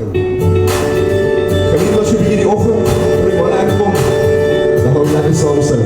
Geniet ons so 'n bietjie die oggend, voor die man uitkom, dan gaan ons lekker saam sing.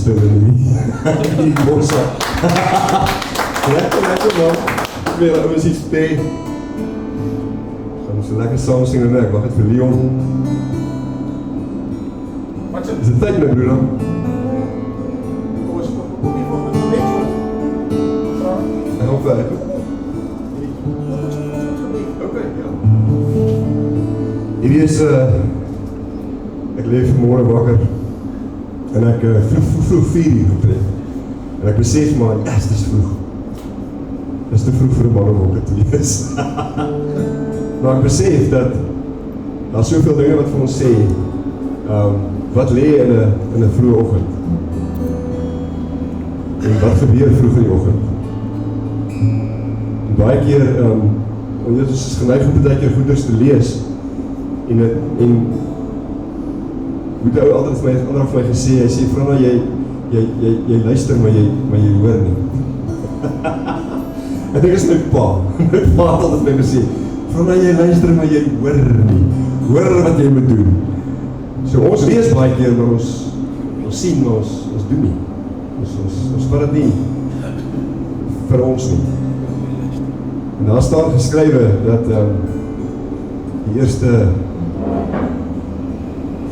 stil in die bosse. Lekker man. Weer ouens iets speel. Gaan ons so lekker saam sing en ek wag het vir Leon. Is dit tyd my broer? Kom ons kom nie van die net. Ek hoop werk. Okay, ja. Hierdie is ek leef vanmorgen wakker en ek vroeg 4 uur getref en ek besef maar, yes, dit is vroeg. Dit is te vroeg vir 'n man om wakker te wees. Maar ek besef dat daar soveel dinge wat vir ons sê, wat lê in 'n vroeë oggend. En wat gebeur vroeg in die oggend. En baie keer, ons is geneig om baie keer goeders te lees en moet ou altyd vir my, ander vir my gesê, hy sê, Frana, jy luister, maar jy hoor nie. En dit is my pa. My pa het altyd vir my gesê, Frana, jy luister, maar jy hoor nie. Hoor wat jy moet doen. So ons lees baie keer, maar ons sien, maar ons doen nie. Ons vat dit nie vir ons nie. En daar staan geskrywe dat die eerste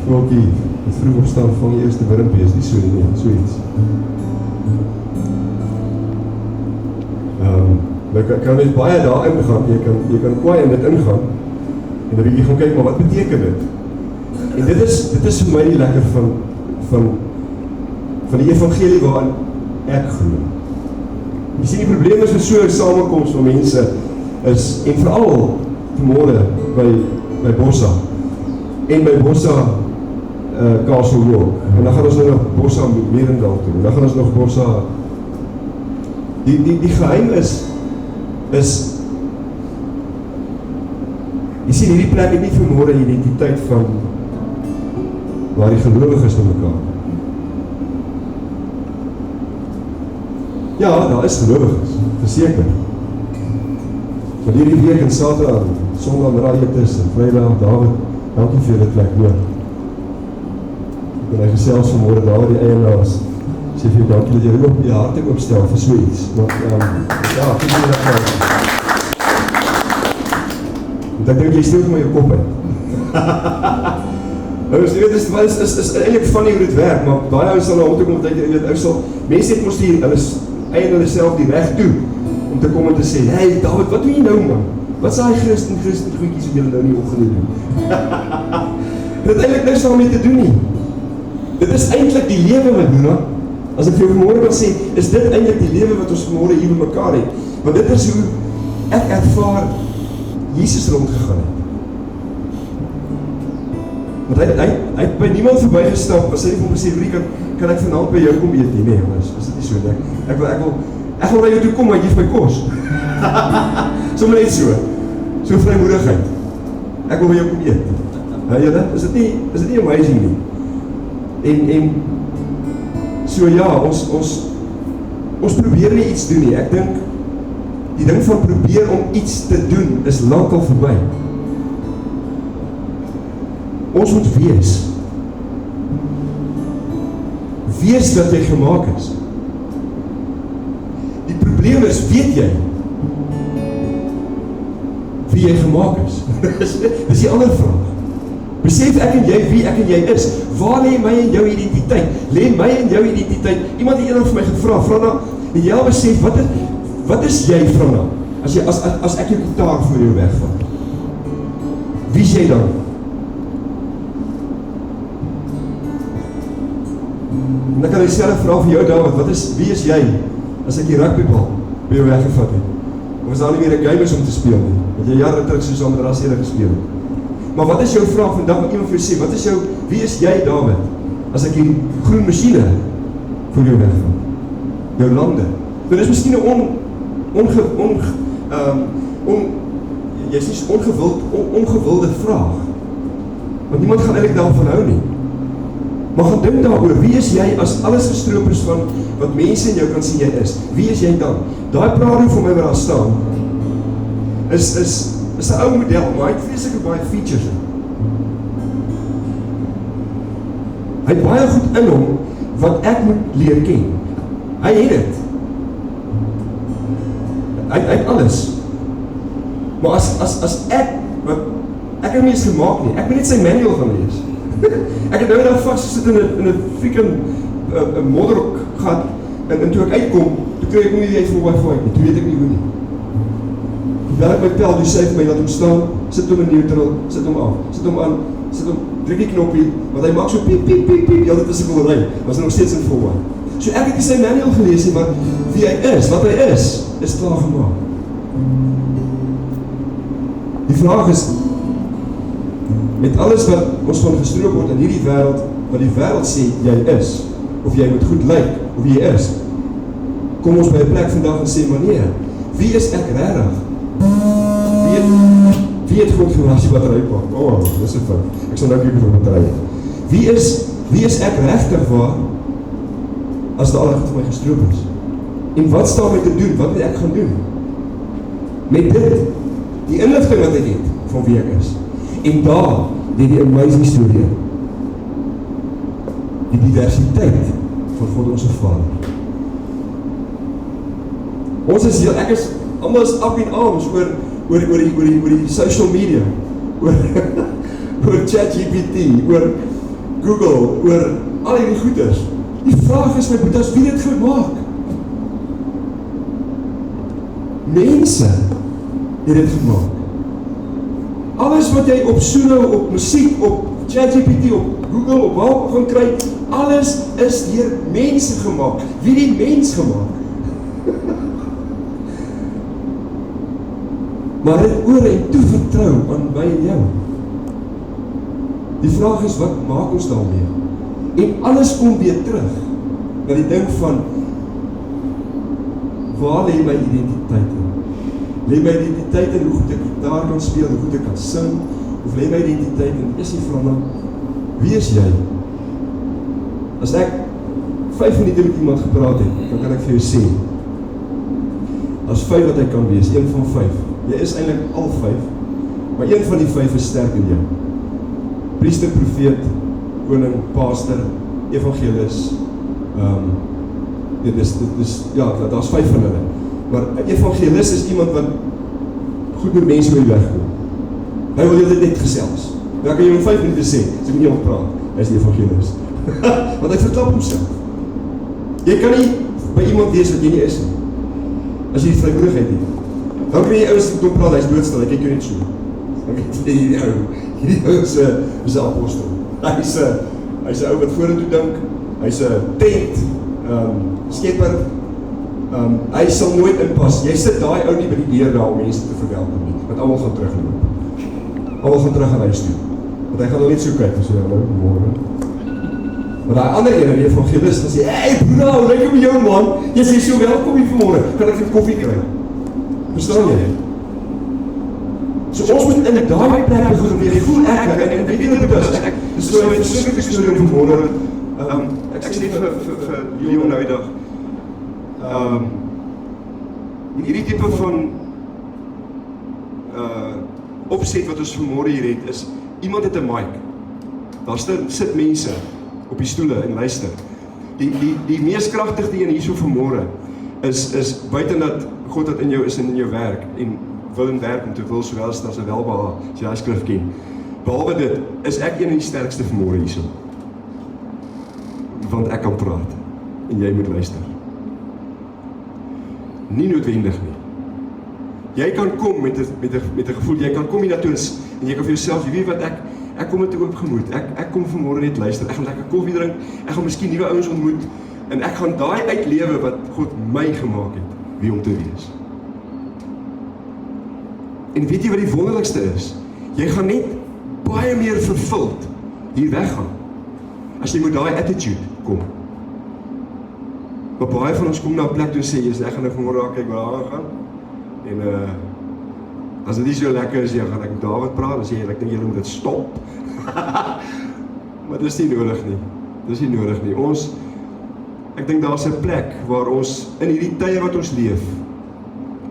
voeltjie, het vroeg opstaan van die eerste wurmpie, is nie so nie, so iets. Kan mens baie daar ingaan, jy kan kwaai in dit ingaan, en dan jy gaan kyk, maar wat beteken dit? En dit is vir my nie lekker van die evangelie waarin ek glo. Jy sien die probleem is met so 'n samekoms van mense is, en veral vanmôre by Bossa, en by Bossa Castle Walk, en dan gaan ons nou nog Bossa Merendal toe, en dan gaan ons nog Bossa, die geheim is, jy sien hierdie plek het nie vanmôre identiteit van waar die gelowiges van mekaar. Ja, daar is gelowiges, verseker. Maar hierdie week en Saterdag, Sondag Radietus en Vrydag, David, dankie vir dit plek hoor. Ek en hy gesels vanmôre daar die eienaars, sê vir jou dankie dat jy ook die harte opstel vir so iets. Want, ja, ek het dit nou. Want ek dink jy stil vir my jou kop uit. Jy weet, is eintlik funny hoe dit werk, maar baie ouens sal na hom toe kom, dat jy weet, mense het mos hulle self die reg toe, om te kom en te sê, hey David, wat doen jy nou man? Wat is die Christen goedjies wat jy nou nie oggende doen? Dit het eintlik niks daarmee te doen nie. Dit is eintlik die lewe wat doen, hè? As ek vir jou vanmôre wil sê, is dit eintlik die lewe wat ons vanmôre hier met mekaar het. Want dit is hoe ek ervaar Jesus rondgegaan het. Want hy het by niemand verbygestap, as hy nie vir hom gesê, kan ek vanaand by jou kom eet nie? Nee, jongens, is dit nie so nie. Ek wil by jou toe kom, maar jy geef my kos. Sommer net so vrymoedigheid. Ek wil by jou kom eet. Julle, is dit nie amazing nie? En so ja, ons probeer nie iets doen nie. Ek dink, die ding van probeer om iets te doen, is lankal verby. Ons moet wees. Wees wat jy gemaak is. Die probleem is, weet jy wie jy gemaak is? Dis die ander vraag. Besef ek en jy wie ek en jy is? Waar lê my en jou identiteit? Lê my en jou identiteit? Iemand het eendag vir my gevra, Frana, en jy al besef, wat is jy, Frana? As ek jou gitaar voor jou wegvat. Wie is jy dan? En dan kan jy self vra vir jou, David, wie is jy, as ek die rugbybal by jou weggevat het? Of is daar nie meer 'n game is om te speel nie? Want jy jare terug soos aan Rasere gespeel het. Maar wat is jou vraag vandag, wat iemand vir jou sê, wie is jy, David, as ek die groen machine vir jou wegvat? Jou lande. Dit is miskien 'n ongewilde vraag. Want niemand gaan eintlik daarvan hou nie. Maar gaan dink daaroor, wie is jy as alles gestroop is van wat mense in jou kan sien jy is? Wie is jy dan? Daai praat vir my wat daar staan, is 'n ou model, maar hy het vreeslike baie features in. Hy het baie goed in hom, wat ek moet leer ken. Hy het dit. Hy het alles. Maar as ek het nie eens gemaak nie, ek moet net sy manual gaan lees. Ek het nou daar vastgesit in 'n freaking modderhok gehad, en toe ek uitkom, toe kry ek nie die uit vir wifi nie, toe weet ek nie hoe nie. Terwyl ek my pel, die sê vir my, laat hom staan, sit hom in neutral, sit hom af, sit hom aan, druk die knoppie, want hy maak so piep, piep, piep, piep, ja, dit is 'n boerdery, was nog steeds in volwaar. So ek het nie sy manual gelees nie, maar wie hy is, wat hy is klaar gemaak. Die vraag is, met alles wat ons van gestroop word in hierdie wêreld, wat die wêreld sê jy is, of jy moet goed lyk, of jy is, kom ons by 'n plek vandag en sê, maar nee, wie is ek regtig? Wie het God gemaak as die battery pak? Dis 'n fout. Ek sal nou kyk vir battery. Wie is ek regtig waar, as daar al vir my gestroop is? En wat staan my te doen? Wat moet ek gaan doen? Met dit, die inligting wat ek het, van wie ek is. En daar, die amazing storie. die diversiteit van God ons Vader. Ons is hier, ek is, allemaal is up in arms oor die social media, oor ChatGPT, oor Google, oor al die goeders. Die vraag is my boetas, wie het gemaak? Mense het dit gemaak. Alles wat jy op Suno, op musiek, op ChatGPT, op Google, op waar gaan kry, alles is deur mense gemaak. Wie die mens gemaak? Maar dit oor en toe vertrou aan my en jou. Die vraag is, wat maak ons daarmee? En alles kom weer terug na die ding van, waar lê my identiteit in? Lê my identiteit in hoe goed ek gitaar kan speel, hoe goed ek kan sing, of lê my identiteit in, is die vraag nou, wie is jy? As ek 5 minute met iemand gepraat het, dan kan ek vir jou sê, as 5 wat hy kan wees, 1 van 5, jy is eintlik al 5, maar 1 van die 5 is sterk in jou. Priester, profeet, koning, pastor, evangelis, daar is 5 van hulle. Maar 'n evangelis is iemand wat goed met mense mee wegkom. Hy wil dit net gesels. Dan kan jy in 5 minute sê, as ek met iemand praat, hy is die evangelis. Want hy verklap homself. Jy kan nie by iemand wees wat jy nie is nie. As jy die vrymoedigheid het. Dan kan jy ouens met hom praat, hy is doodstil, hy kyk jou net so. Dan kan jy sê, hierdie ou is 'n apostel. Hy is 'n ou wat vorentoe dink, hy is 'n tent, skepper, hy sal nooit inpas. Jy sit daai ou nie by die deur daar om mense te verwelkom nie, want almal gaan terugloop. Almal gaan terug aan huis toe. Want hy gaan al net so kyk, en sê, hallo, môre. Maar daai ander een, die evangelis, dan sê, hey broer, hoe lyk het met jou man? Jy sê so welkom hier vanmôre, kan ek vir koffie kry? Verstaan jy? So ons moet in daai plek begin weer voel ek, en weet jy wat dit is? Dis so 'n verskriklike storie vanmôre. Ek sê net vir Leon nou die dag. Hierdie tipe van opset wat ons vanmôre hier het, is iemand het 'n mic. Daar sit mense op die stoele en luister. Die mees kragtigste een hierso vanmôre is buiten dat God wat in jou is en in jou werk en wil en werk om te wil sowel as 'n welbehae, as jy daai skrif ken. Behalwe dit, is ek een van die sterkste vanmôre hierso. Want ek kan praat en jy moet luister. Nie noodwendig nie. Jy kan kom met 'n gevoel, jy kan kom hiernatoe en jy kan vir jouself, jy weet wat ek kom met 'n oop gemoed. Ek kom vanmôre net luister. Ek gaan lekker koffie drink. Ek gaan miskien nuwe ouens ontmoet en ek gaan daai uitlewe wat God my gemaak het, wie om te wees. En weet jy wat die wonderlikste is? Jy gaan net baie meer vervuld hier weggaan as jy met daai attitude kom. Maar baie van ons kom na 'n plek toe en sê, ek gaan nou vanmôre kyk waar daar gaan. En as dit nie so lekker is, gaan ek met David praat, dan sê jy, ek dink julle moet dit stop. Maar dis nie nodig nie. Dis nie nodig nie. Ek dink daar's 'n plek waar ons, in hierdie tye wat ons leef,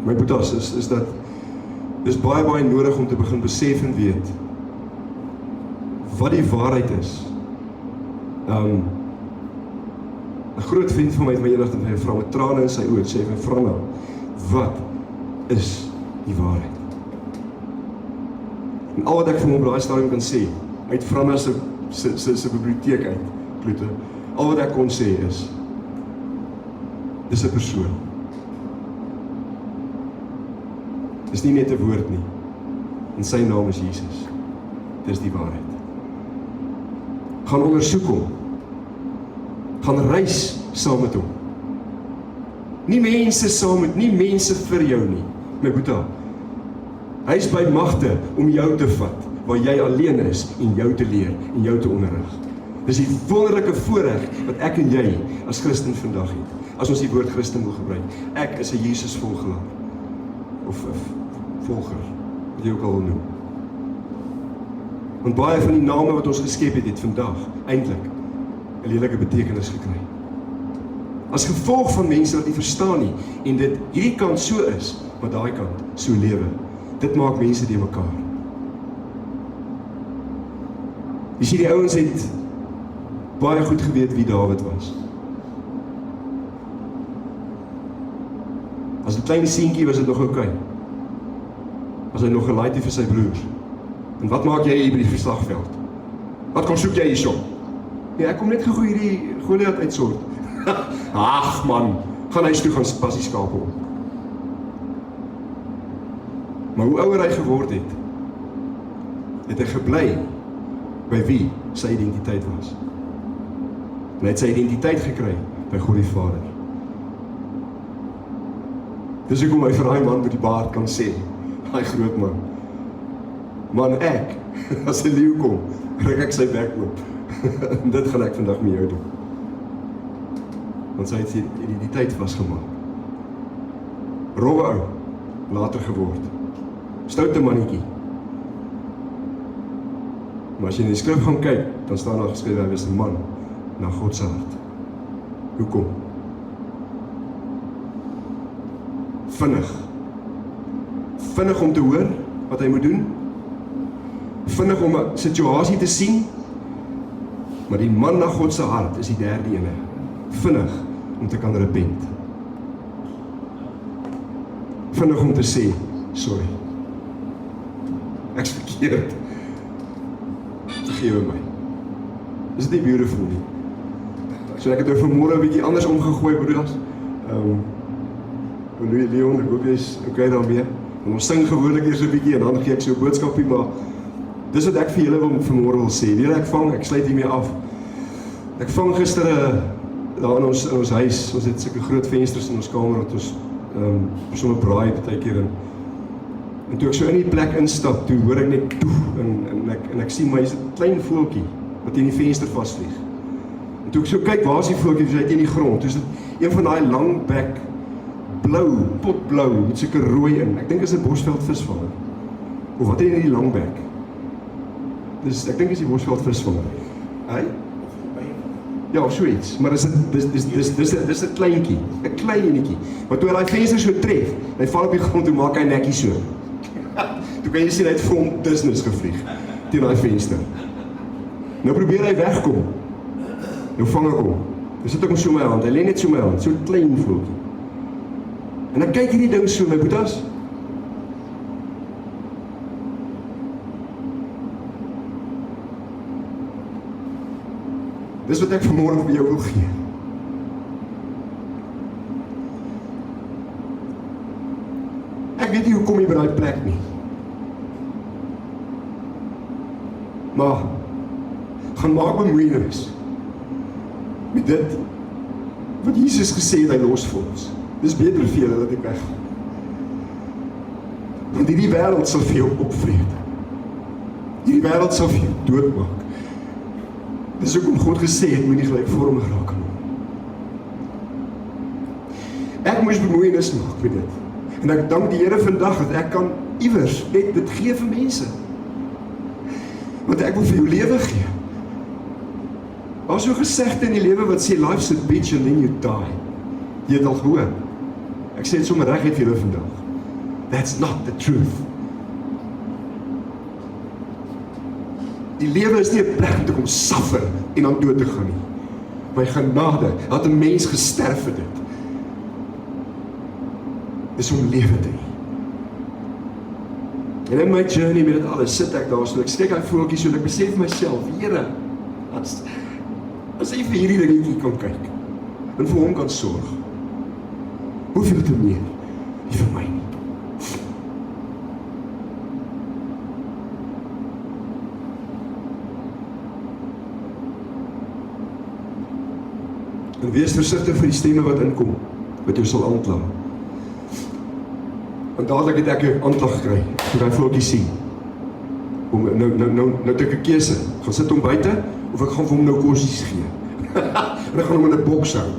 my boetas, is dat, dis baie nodig om te begin besef en weet, wat die waarheid is. 'n groot vriend van my het my eendag met my vrou met trane in sy oë, sê my vrou nou, wat is die waarheid? En al wat ek vir hom op daai stadium kan sê, uit Franna se biblioteek uit, Kloete, al wat ek kon sê is, dis 'n persoon. Dis nie net 'n woord nie. En sy naam is Jesus. Dis die waarheid. Gaan ondersoek hom. Gaan reis saam met hom. Nie mense saam met, nie mense vir jou nie, my boeta. Hy is by magte om jou te vat, waar jy alleen is, en jou te leer, en jou te onderrig. Dis die wonderlike voorreg, wat ek en jy, as Christen vandag het, as ons die woord Christen wil gebruik. Ek is 'n Jesus volgelaar, of volger, wat jy ook al wil noem. Want baie van die name wat ons geskep het vandag, eintlik, 'n lelike betekenis gekry. As gevolg van mense wat nie verstaan nie, en dit hierdie kant so is, maar daai kant so lewe. Dit maak mense die mekaar. Jy sien die ouens het baie goed geweet wie Dawid was. As 'n klein seentjie was dit nog oukei. As hy nog gelaaid het vir sy broers. En wat maak jy hier by die verslagveld? Wat kom soek jy hierso? Nee, ek kom net gou hierdie Goliat uitsort. Ag man, gaan huis toe gaan pas die skape op. Maar hoe ouer hy geword het hy gebly by wie sy identiteit was. En hy het sy identiteit gekry by God die Vader. Dis hoekom hy vir daai man met die baard kan sê, daai groot man, man ek, as 'n leeu kom, ruk ek sy bek oop. En dit gaan ek vandag met jou doen. Want sy het sy identiteit vasgemaak. Rowwe ou, later geword. Stoute mannetjie. Maar as jy in die skrif gaan kyk, dan staan daar geskrywe, hy was 'n man na God se hart. Hoekom? Vinnig om te hoor wat hy moet doen. Vinnig om 'n situasie te sien. Maar die man na God se hart is die derde ene. Vinnig om te kan repent. Vinnig om te sê, sorry. Ek's verkeerd. Vergewe my. Is dit nie beautiful nie? So ek het nou vanmôre 'n bietjie anders omgegooi, broeders. Leon, ek hoop jy is okay daarmee. En ons sing gewoonlik eers 'n bietjie en dan gee ek so 'n boodskapie, maar dis wat ek vir julle vanmôre wil sê. Weet ek sluit hiermee af. Ek vang gister daar in ons huis, ons het sulke groot vensters in ons kamer wat ons sommer braai partykeer in. En toe ek so in die plek instap, toe hoor ek net toef en ek sien maar hier's 'n klein voeltjie wat in die venster vasvlieg. En toe ek so kyk, waar is die voeltjie? Dis uit in die grond. Dis een van daai lang bek, blou, potblou met sulke rooi in. Ek dink is 'n Bosveld visvanger. Of wat het in die lang bek? Ek dink is die Bosveld visvanger. Hey? Ja, of so iets, maar dis 'n kleintjie, 'n klein enetjie. Maar toe hy daai venster so tref, hy val op die grond en maak hy nekkie so. Toe kan jy sien hy het front business gevlieg teen daai venster. Nou probeer hy wegkom. Nou vang ek hom. Nou sit ek hom so in my hand. Hy lê net so in my hand, so 'n klein voeltjie. En ek kyk hierdie ding so, my boetas. Dis wat ek vanmôre vir jou wil gee. Ek weet nie hoe kom jy by daai plek nie. Maar gaan maak bemoeienis met dit wat Jesus gesê het hy los vir ons. Dis beter vir julle dat ek weggaan. Want hierdie wêreld sal vir jou opvreet. Hierdie wêreld sal vir jou doodmaak. Dis hoekom God gesê het, moenie gelykvormig raak aan hom. Ek moes bemoeienis maak met dit. En ek dank die Here vandag dat ek kan iewers net dit gee vir mense. Want ek wil vir jou lewe gee. Daar's so gesegde in die lewe wat sê life's a bitch and then you die. Jy het al gehoor. Ek sê dit sommer reg vir julle vandag. That's not the truth. Die lewe is nie 'n plek om te kom suffer en dan dood te gaan nie. By genade het 'n mens gesterf vir dit. Dis om lewe te hê. En in my journey met dit alles sit ek daar so, ek steek hy voeltjie so, en ek besef myself, Here, as hy vir hierdie dingetjie kan kyk, en vir hom kan sorg, hoeveel te meer, nie vir my nie. En wees versigtig vir die stemme wat inkom, wat jou sal aankla. Want dadelik het ek 'n aanklag gekry, toe daai voeltjie sien. Nou het ek 'n keuse, gaan sit hom buite, of ek gaan vir hom nou kosies gee. En ek gaan hom in 'n boks hou,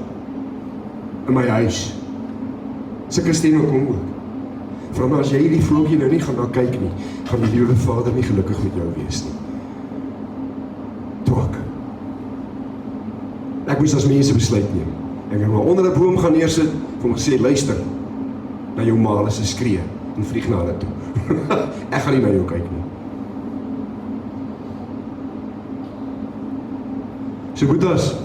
in my huis. Sulke stemme kom ook. Vra maar, as jy hierdie voeltjie nou nie gaan daar kyk nie, gaan die Liewe Vader nie gelukkig met jou wees nie. Twak. Ek moes as mense besluit neem. Ek het maar onder 'n boom gaan neersit, vir hom gesê, luister, na jou maal is 'n skree, en vlieg na hulle toe. Ek gaan nie na jou kyk nie. So Boetas,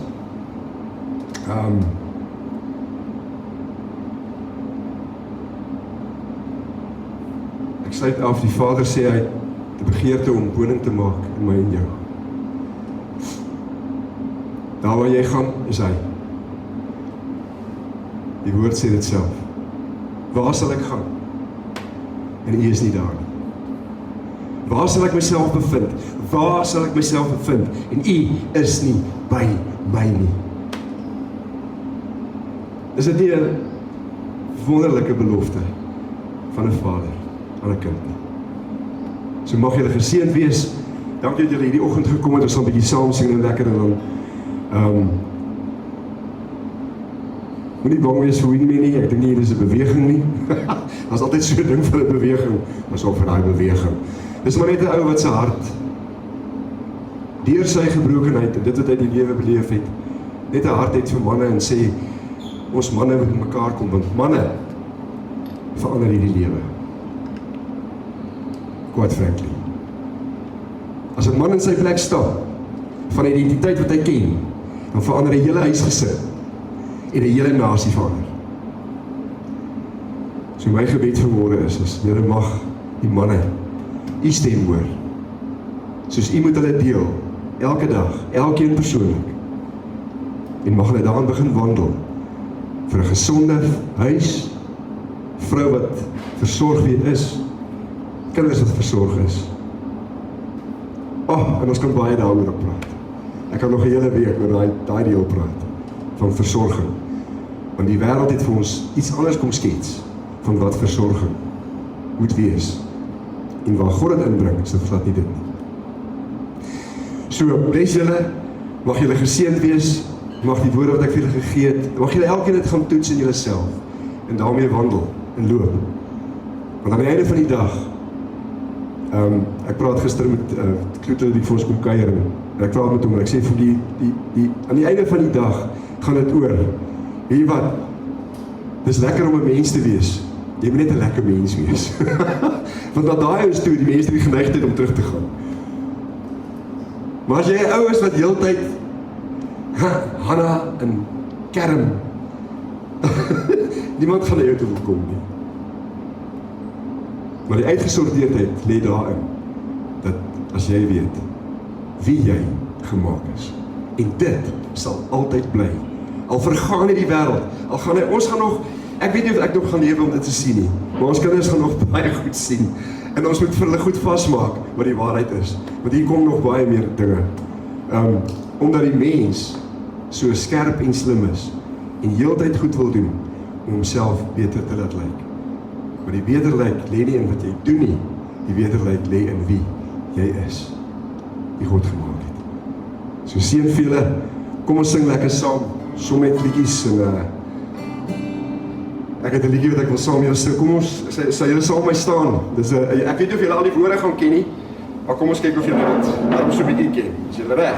ek sluit af, die Vader sê hy het die begeerte om woning te maak in my en jou. Daar waar jy gaan, is hy. Die woord sê dit self. Waar sal ek gaan? En U is nie daar nie. Waar sal ek myself bevind? Waar sal ek myself bevind? En U is nie by my nie. Is dit nie 'n wonderlike belofte van 'n vader aan 'n kind nie? So mag julle geseënd wees. Dankie dat julle hierdie oggend gekom het. Ons sal 'n bietjie saam sing en lekker en dan moenie bang wees vir Winnie nie. Ek dink nie dit is 'n beweging nie. Daar's altyd so 'n ding vir 'n beweging, maar so vir daai beweging. Dis maar net 'n ou wat sy hart deur sy gebrokenheid en dit wat hy die lewe beleef het, net 'n hart het vir manne en sê ons manne moet mekaar kom, want manne verander hierdie lewe. Quite frankly. As 'n man in sy plek staan van die identiteit wat hy ken, dan verander 'n hele huisgesin en 'n hele nasie verander. So my gebed vanmôre is Here mag die manne U stem hoor. Soos U moet hulle deel, elke dag, elkeen persoonlik. En mag hulle daarin begin wandel vir 'n gesonde huis, vrou wat versorg weer is, kinders wat versorg is. En ons kan baie daaroor praat. Ek kan nog 'n hele week oor daai deel praat van versorging. Want die wêreld het vir ons iets anders kom skets van wat versorging moet wees. En waar God dit inbring, is dit glad nie dit nie. So, bless julle, mag julle geseënd wees, mag die woorde wat ek vir julle gegee het, mag julle elkeen dit gaan toets in julleself en daarmee wandel en loop. Want aan die einde van die dag, ek praat gister met Kloete die vir ons kom kuier en ek praat met hom en ek sê vir die aan die einde van die dag gaan dit oor. Weet jy wat? Dis lekker om 'n mens te wees. Jy moet net 'n lekker mens wees. Want dat daai is toe die mense die geneigtheid om terug te gaan. Maar as jy 'n ou is wat heeltyd Hanna en kerm, niemand gaan na jou toe wil kom nie. Maar die uitgesorteerdheid lê daarin dat as jy weet wie jy gemaak is, en dit sal altyd bly. Al vergaan die wêreld, al gaan ons gaan nog, ek weet nie of ek nog gaan lewe om dit te sien nie, maar ons kinders gaan nog baie goed sien. En ons moet vir hulle goed vasmaak wat die waarheid is. Want hier kom nog baie meer dinge. Omdat die mens so skerp en slim is en heeltyd goed wil doen om homself beter te laat lyk. Maar die beterlyk lê nie in wat jy doen nie. Die beterlyk lê in wie jy is, die God gemaak het. So seën vir julle. Kom ons sing lekker saam, som met liedjies en ek het 'n liedjie wat ek wil saam julle sing. Kom ons sal julle saam met my staan. Dis ek weet nie of julle al die woorde gaan ken nie, maar kom ons kyk of julle dit daarom so 'n bietjie ken. Is julle reg?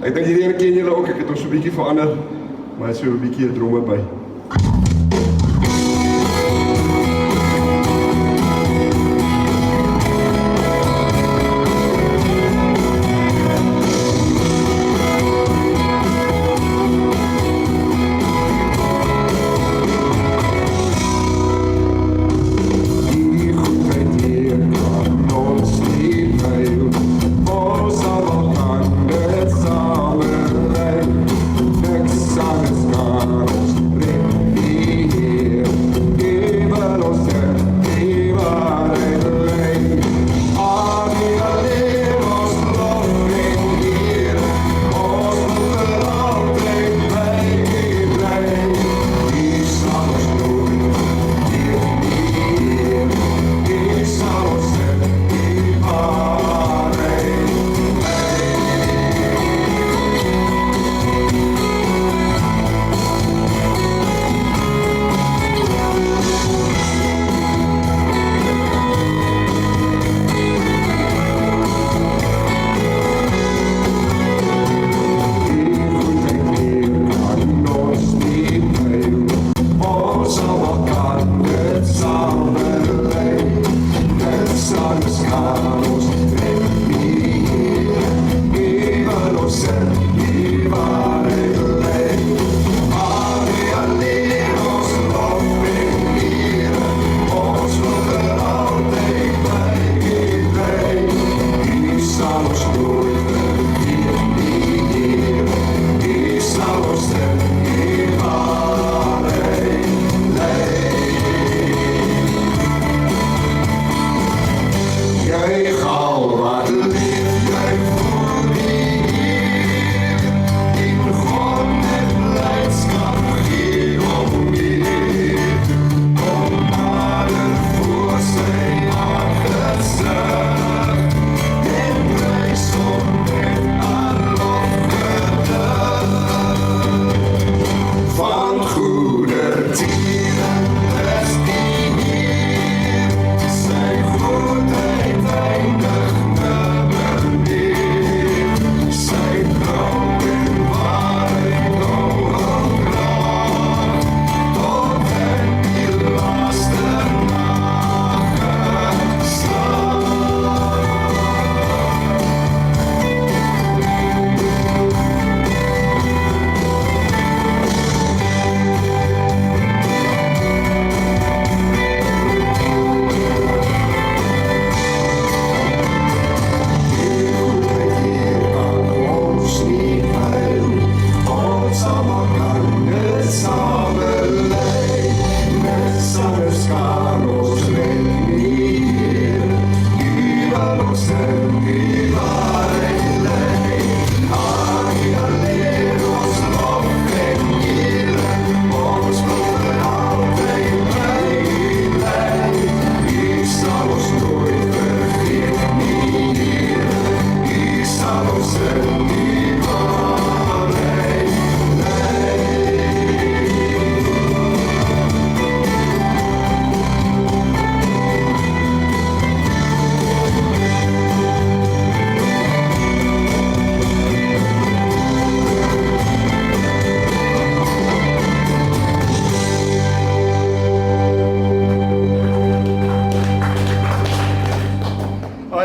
Ek dink hierdie ene ken julle ook, ek het ons so 'n bietjie verander, maar hy is so 'n bietjie 'n dromme by.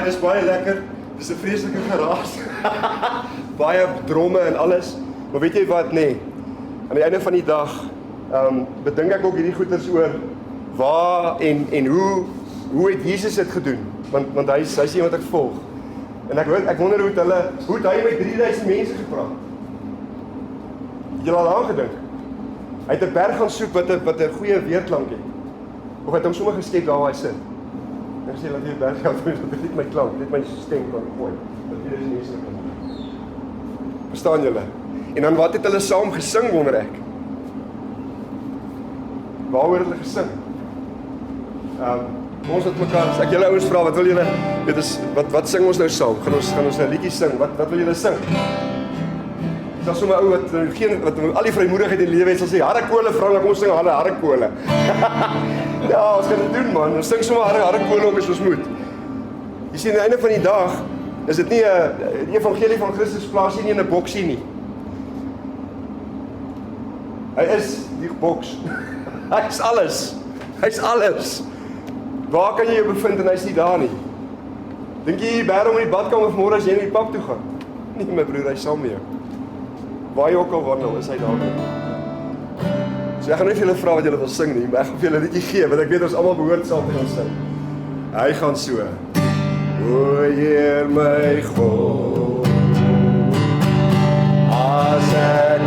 Dis baie lekker, dis 'n vreeslike geraas, baie dromme en alles, maar weet jy wat, nee, aan die einde van die dag, bedink ek ook hierdie goeters oor, waar en hoe het Jesus dit gedoen, want hy is iemand ek volg, en ek wonder hoe het hy met 3000 mense gepraat, het jy al aangedink, hy het 'n berg gaan soek wat 'n goeie weerklank het, of hy het hom sommer geskep daar waar hy sit, en ek sê, laat hier berg gaan, dat dit my klank, dit my stem kan gooi, dat hier is mense kan. Verstaan julle? En dan wat het hulle saam gesing, wonder ek? Waaroor het hulle gesing? Ons het mekaar, as ek julle ouens vra, wat wil julle, dit is, wat sing ons nou saam? Gaan ons 'n liedjie sing, wat wil julle sing? Dit is so 'n ou wat al die vrymoedigheid in die lewe het, sal sê, harrekole, vrou, kom ons sing harrekole. Ja, ons kan dit doen man, ons sing sommer harrekole ook as ons moet. Jy sien, aan die einde van die dag, is dit nie die evangelie van Christus plaas hier nie in 'n boksie nie. Hy is die boks. Hy is alles. Hy is alles. Waar kan jy jou bevind en hy is nie daar nie? Dink jy bær om in die badkamer vanmôre as jy in die pap toe gaan? Nee my broer, hy is saam met jou. Waar jy ook al wandel, is hy daar. So ek gaan nie vir julle vra wat julle wil sing nie, maar ek gaan vir julle 'n liedjie gee, want ek weet ons almal behoort saam te gaan sing. Hy gaan so. O Heer my God, as ek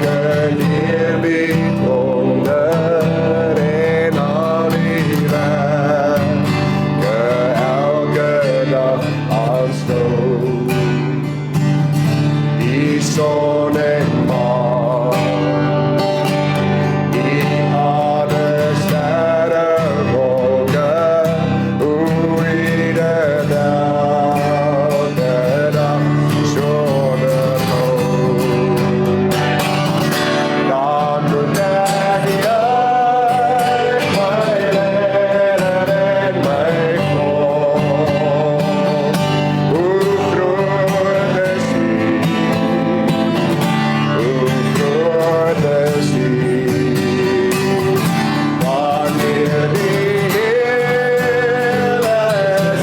hier ben onder en al die werke elke dag aanstou, die son en maan, die aarde, sterre, wolke, hoe iedere dag sonder hou. Dan moet ek juig my Here en my God. Hoe groot is U, hoe groot is U. Wanneer die hele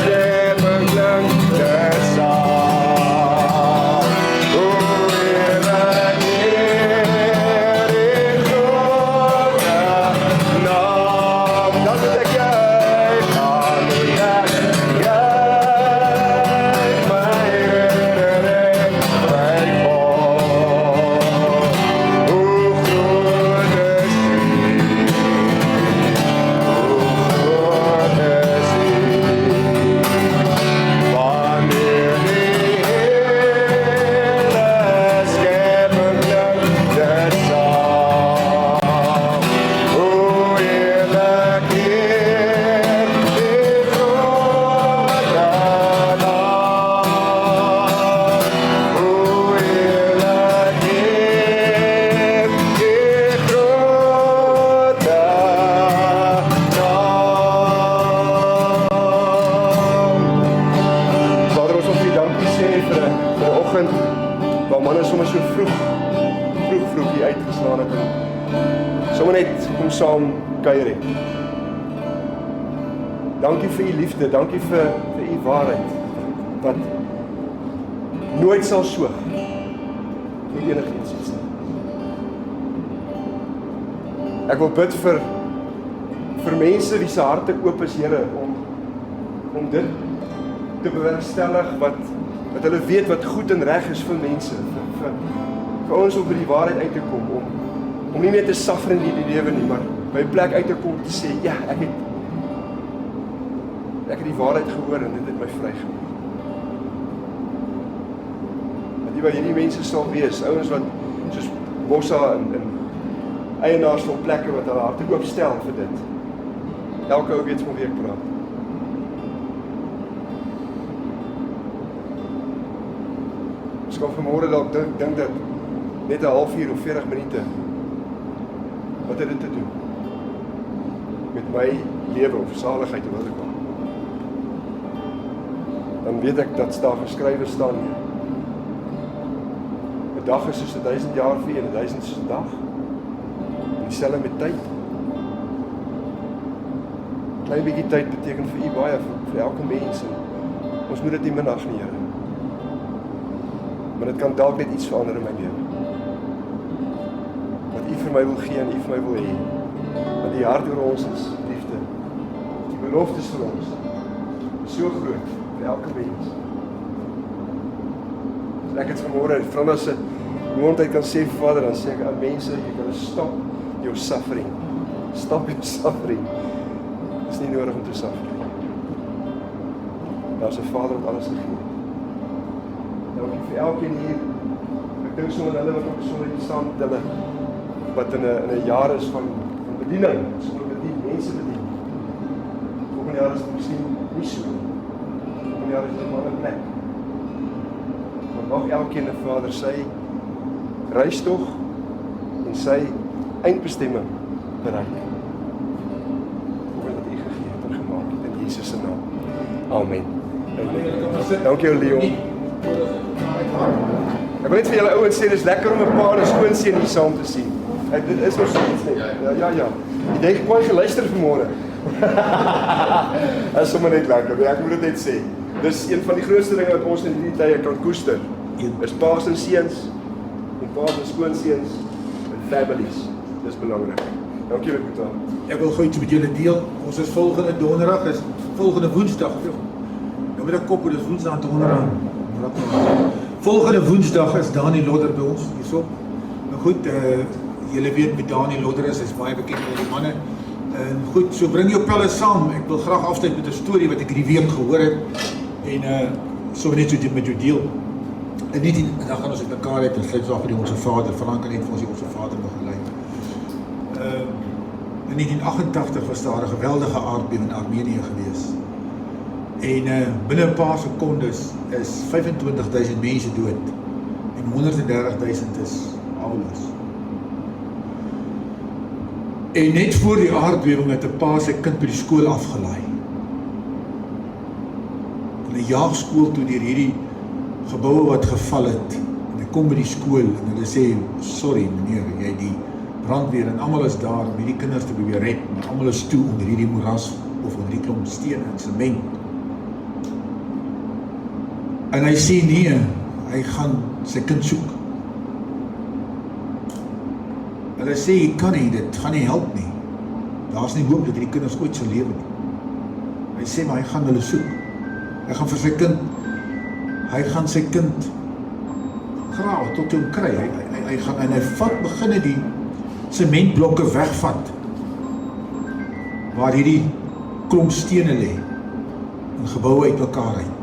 skepping klink te saam, hoe heerlijk Heer in grote naam. Dan moet ek juig, dan moet ek juig my Here en my God. Hoe groot is U, groot is U. Wanneer die hele skepping klink te saam, hoe heerlijk Heer in grote naam. Hoe heerlijk Heer in grote naam. Vader, ons wil vir U dankie sê vir 'n oggend waar manne sommer so vroeg hier uitgeslaan het en sommer net kom saam kuier het. Dankie vir U liefde, dankie vir U waarheid wat nooit sal soog vir enigiets iets nie. Ek wil bid vir mense wie se harte oop is, Here, om dit te bewerkstellig wat hulle weet wat goed en reg is vir mense, vir ons om by die waarheid uit te kom, om nie meer te suffer in die lewe nie, maar by 'n plek uit te kom te sê, ja, ek het die waarheid gehoor en dit het my vrygemaak. Dat die wat hierdie mense sal wees, ouens wat soos Bossa en eienaars van plekke wat hulle harte oopstel vir dit. Elke ou weet van wie ek praat. Ons kan vanmôre dalk dink dat net 'n halfuur of 40 minute, wat het dit te doen met my lewe of saligheid of wat ook al. Dan weet ek dat daar geskrywe staan hier. 'n Dag is soos 1000 jaar vir U en 1000 soos 'n dag. En dieselfde met tyd. Klein bietjie tyd beteken vir U baie, vir elke mens. Ons moet dit nie minag nie, Here. Maar dit kan dalk net iets verander in my lewe. Wat U vir my wil gee en U vir my wil hê. Want die hart oor ons is liefde. Die beloftes vir ons is so groot vir elke mens. As ek het vanmôre Franda se moontlik kan sê, Vader, dan sê ek aan mense, jy kan stop jou suffering. Stop jou suffering. Dit is nie nodig om te suffer. Daar's 'n Vader wat alles gegee het. Dankie vir elkeen hier. Ek dink sommer hulle wat op sonder die staan met hulle wat in 'n jaar is van bediening, sommer bedien, mense bedien. Volgende jaar is dit miskien nie so. Volgende jaar is dit 'n ander plek. Maar mag elkeen 'n Vader sy reistog en sy eindbestemming bereik. Voor wat U gegee het en gemaak het in Jesus se naam. Amen. Dankie Leon. Ek wil net vir julle ouens sê, dis lekker om 'n pa en 'n skoonseun hier saam te sien. Dit is ons iets net. Ja. Jy dink ek wou geluister vanmôre. Dit is sommer net lekker. Ek moet dit net sê. Dis een van die grootste dinge wat ons in hierdie tye kan koester. Is pa's en seuns en pa's en skoonseuns en families. Dis belangrik. Dankie vir dit. Ek wil gou iets met julle deel. Ons is volgende donderdag, is volgende woensdag. Nou moet ek kop, dis woensdag en donderdag. Volgende woensdag is Dani Lodder by ons hierso. Nou goed, julle weet met Dani Lodder is baie bekend met die manne. En goed, so bring jou pelle saam. Ek wil graag afsluit met 'n storie wat ek hierdie week gehoor het en so net so dit met jou deel. En nie dan gaan ons uit mekaar uit en sluit so af by die Onse Vader. Vanaand kan net vir ons die Onse Vader begelei. In 1988 was daar 'n geweldige aardbewing in Armenië gewees. En binne 'n paar sekondes is 25.000 mense dood en 130.000 is ouers. En net voor die aardbewing het 'n pa sy kind by die skool afgelaai. En hy jaag skool toe deur hierdie geboue wat geval het. En hy kom by die skool en hulle sê, sorry meneer, jy die brandweer en almal is daar om hierdie kinders te probeer red, maar almal is toe onder hierdie moeras of onder die klomp steen en sement. En hy sê nee, hy gaan sy kind soek. Hulle sê jy kan nie, dit gaan nie help nie. Daar's nie hoop dat hierdie kinders ooit sal lewe nie. Hy sê maar hy gaan hulle soek. Hy gaan vir sy kind, hy gaan sy kind grawe tot hom kry. Hy gaan en hy begin die sementblokke wegvat waar hierdie klomp stene lê en geboue uitmekaar uit.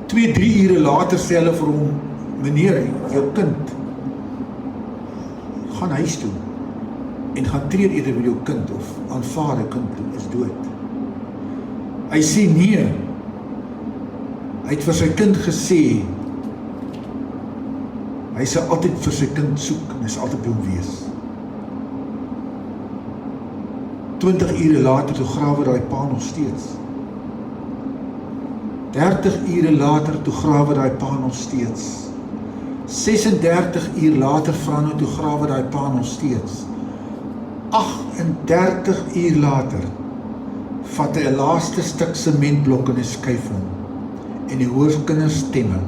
2-3 ure later sê hulle vir hom, meneer, jou kind gaan huis toe en gaan tree eerder met jou kind of aanvaar die kind is dood. Hy sê nee, hy het vir sy kind gesê hy sal altyd vir sy kind soek en hy sal altyd by hom wees. 20 ure later toe grawe daai pa nog steeds. 30 ure later toe grawe daai pa nog steeds. 36 uur later vra nou toe grawe daai pa nog steeds. 38 uur later vat hy 'n laaste stuk sementblok en hy skuif hom. En hy hoor kinderstemme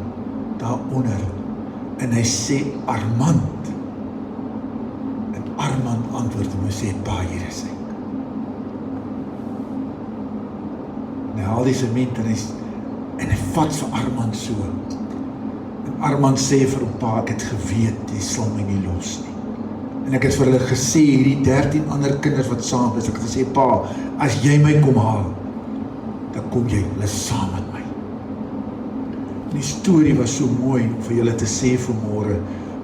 daaronder. En hy sê Armand. En Armand antwoord hom en sê pa, hier is ek. En hy haal die sement en hy vat vir Armand so. En Armand sê vir hom, pa, ek het geweet, jy sal my nie los nie. En ek het vir hulle gesê, hierdie 13 ander kinders wat saam is, ek het gesê, pa, as jy my kom haal, dan kom jy hulle saam met my. En die storie was so mooi vir julle te sê vanmôre,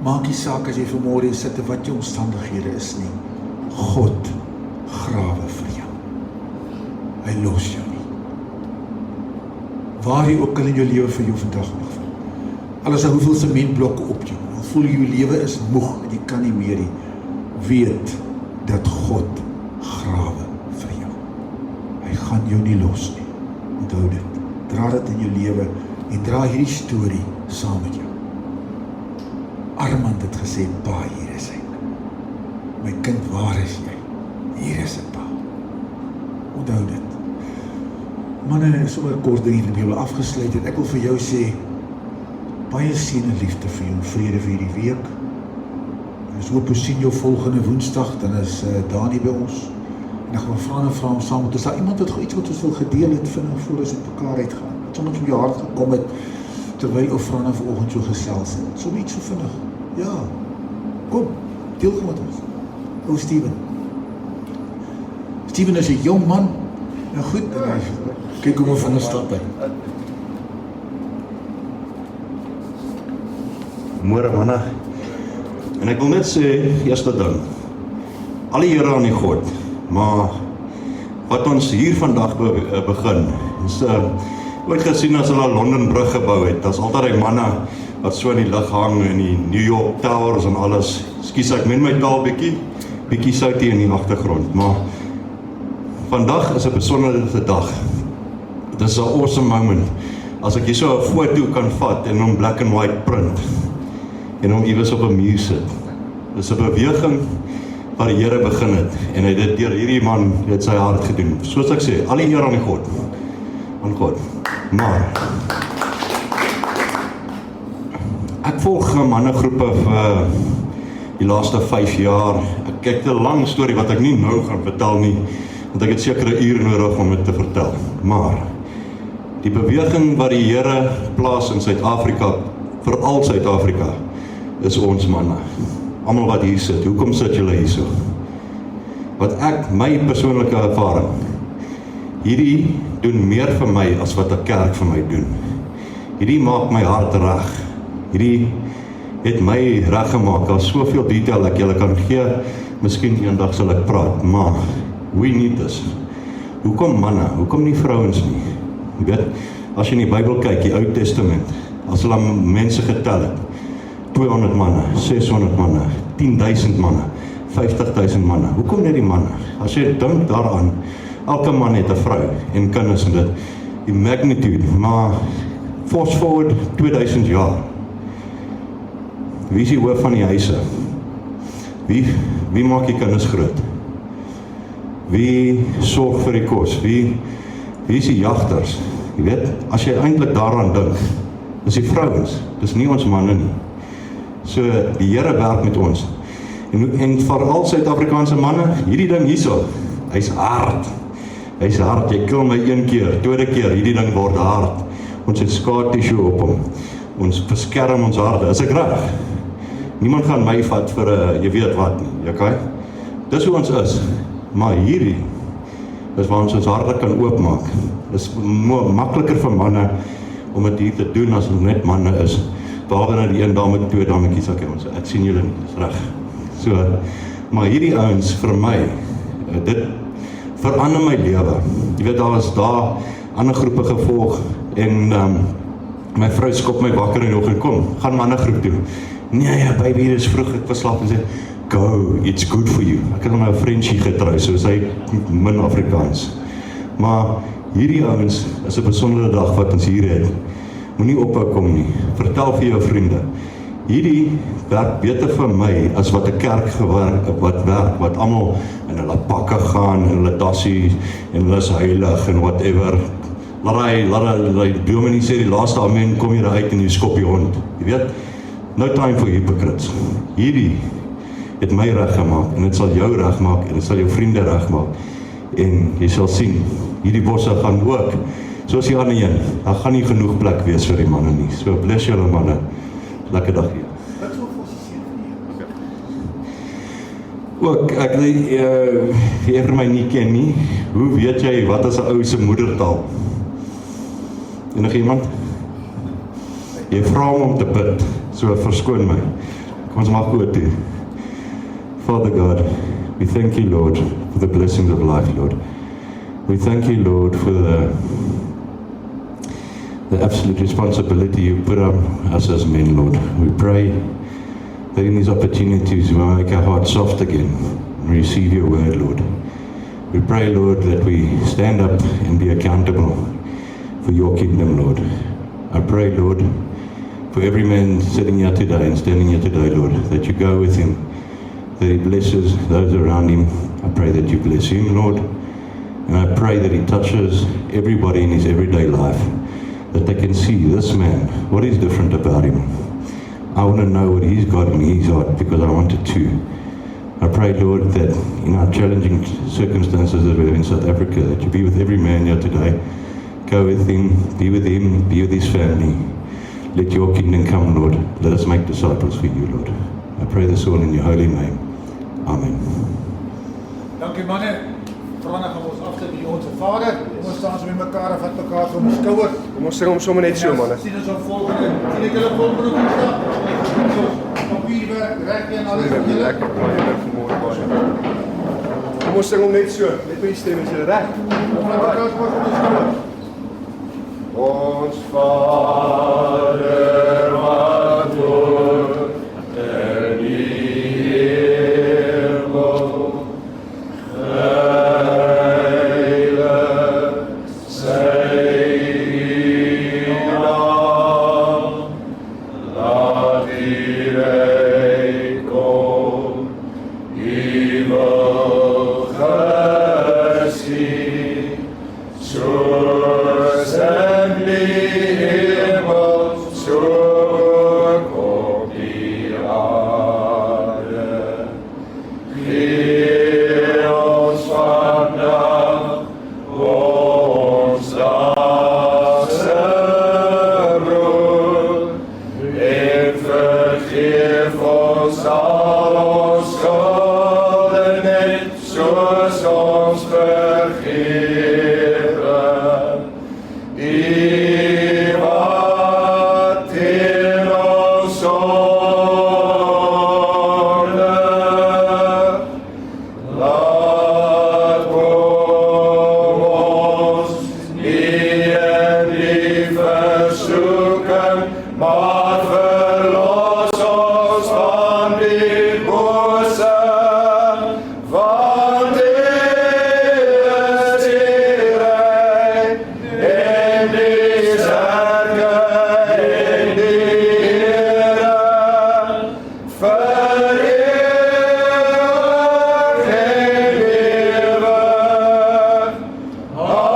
maak nie saak as jy vanmôre sit en wat jou omstandighede is nie. God grawe vir jou. Hy los jou nie. Waar jy ook al in jou lewe vir jou vandag mag vind. Al is daar hoeveel sementblokke op jou, al voel jy lewe is moeg en jy kan nie meer nie, weet dat God grawe vir jou. Hy gaan jou nie los nie. Onthou dit. Dra dit in jou lewe en dra hierdie storie saam met jou. Armand het gesê, pa, hier is ek. My kind, waar is jy? Hier is ek, pa. Onthou dit. Manne, is sommer 'n kort ding wat jy afgesluit het. Ek wil vir jou sê, baie seën en liefde vir jou, vrede vir hierdie week. Ons hoop ons sien jou volgende woensdag, dan is Dani by ons. En dan gaan we vra hom saam, is daar iemand wat iets wat ons wil gedeel het, vinnig voor ons op mekaar uitgaan? Wat soms op jou hart gekom het, terwyl ou Frana vanoggend so gesels het. Soms iets so vinnig. Ja, kom, deel gewoon met ons. O, Steven. Steven is 'n jong man. Nou goed, kyk hoe my van 'n stap by. Môre manne. En ek wil net sê, eerste ding, alle Here aan die God, maar wat ons hier vandag begin, is ooit gesien as hulle Londen brug gebou het, daar's altyd die manne wat so in die lug hang en die New York Towers en alles. Skus ek min my taal bietjie soutie in die agtergrond, maar vandag is 'n besondere dag. Dis 'n awesome moment. As ek hier so 'n foto kan vat en hom black and white print en hom iewers op 'n muur sit. Dis 'n beweging wat die Here begin het en hy het dit deur hierdie man het sy hart gedoen. Soos ek sê, al die eer aan die God. Aan God. Maar ek volg mannegroepe vir die laaste 5 jaar. Ek kyk 'n lang storie wat ek nie nou gaan vertel nie, want ek het sekere ure nodig om dit te vertel. Maar die beweging wat die Here plaas in Suid-Afrika, veral Suid-Afrika, is ons manne. Almal wat hier sit, hoekom sit julle hier so? Wat ek, my persoonlike ervaring, hierdie doen meer vir my as wat 'n kerk vir my doen. Hierdie maak my hart reg. Hierdie het my reg gemaak. Daar's soveel detail ek julle kan gee. Miskien eendag sal ek praat, maar we need this. Hoekom manne? Hoekom nie vrouens nie? Jy weet, as jy in die Bybel kyk, die Ou Testament, as hulle mense getel het, 200 manne, 600 manne, 10,000 manne, 50,000 manne. Hoekom net die manne? As jy dink daaraan, elke man het 'n vrou en kinders en dit, die magnitude, maar fast forward 2000 jaar. Wie is die hoof van die huise? Wie maak die kinders groot? Wie sorg vir die kos? Wie is die jagters? Jy weet, as jy eintlik daaraan dink, is die vrouens, dis nie ons manne nie. So, die Here werk met ons. En veral Suid-Afrikaanse manne, hierdie ding hierso, hy's hard. Hy's hard, jy kill my 1 keer, 2de keer, hierdie ding word hard. Ons het scar tissue op hom. Ons beskerm ons harte, is ek reg? Niemand gaan my vat vir jy weet wat nie, okay? Dis hoe ons is. Maar hierdie is waar ons harte kan oopmaak. Dis makliker vir manne om dit hier te doen as ons net manne is. Behalwe nou die een dame, 2 dametjies, okay, ek sien julle nie, dis reg. So, maar hierdie ouens vir my, dit verander my lewe. Jy weet, daar ander groepe gevolg en my vrou skop my wakker en nog en kom, gaan mannegroep toe. Nee, baby, hier is vroeg, ek verslaap en sê, go, it's good for you. Ek het nou 'n Frenchie getrou, so sy min Afrikaans. Maar hierdie ouens is 'n besondere dag wat ons hier het. Moenie ophou kom nie. Vertel vir jou vriende. Hierdie werk beter vir my as wat 'n kerk werk, wat almal in hulle pakke gaan, en hulle dassie, en hulle is heilig, en whatever. Laat hy dominee sê, die laaste amen, kom jy daar uit en jy skop die hond. Jy weet, no time for hypocrites. Hierdie het my reg gemaak, en dit sal jou reg maak, en dit sal jou vriende reg maak. En jy sal sien, hierdie bosse gaan ook, soos die ander een, daar gaan nie genoeg plek wees vir die manne nie. So bless julle manne, lekker dag hier. Wat sou vir ons sê vir Ook, ek jy vir my nie ken nie, hoe weet jy wat is 'n ou se moedertaal? Enig iemand? Jy vra hom om te bid, so verskoon my. Kom ons maak goed toe. Father God, we thank you, Lord, for the blessings of life, Lord. We thank you, Lord, for the absolute responsibility you put on us as men, Lord. We pray that in these opportunities we make our hearts soft again and receive your word, Lord. We pray, Lord, that we stand up and be accountable for your kingdom, Lord. I pray, Lord, for every man sitting here today and standing here today, Lord, that you go with him, that he blesses those around him. I pray that you bless him, Lord, and I pray that he touches everybody in his everyday life, that they can see this man, what is different about him. I want to know what he's got in his heart because I want it too. I pray, Lord, that in our challenging circumstances that we have in South Africa, that you be with every man here today. Go with him, be with his family. Let your kingdom come, Lord. Let us make disciples for you, Lord. I pray this all in your holy name. Amen. Dankie manne. Vanaand gaan ons af te die Onse Vader. Kom ons staan so met mekaar en vat mekaar so op die skouer. Kom ons sing hom sommer net so, manne. Sien ons op volgende. Sien ek julle volgende Woensdag. Papierwerk, reg en alles vir julle. Lekker, vanmôre baie. Kom ons sing hom net so, net met die stem, is jy reg? Kom maar mekaar so op die skouer. Ons Vader wat woont in die hemel, heilig sy soos in die hemel, so ook op die aarde. Gee ons vandag ons dagse brood, en vergeef ons al ons skulde net, soos ons vergewe. Die wat teen ons sonde, laat ons nie in die versoeking, maar verlos ons van die bose, want is die rijk en die sterke en die Here, vir ewig en ewig. Amen.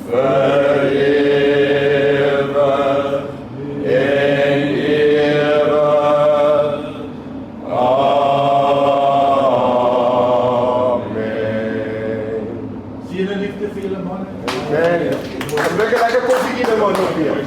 Vir ewig en ewig. Amen. Seën en liefde vir julle manne. Amen. Gelukkig lekker koffie in man nog weer.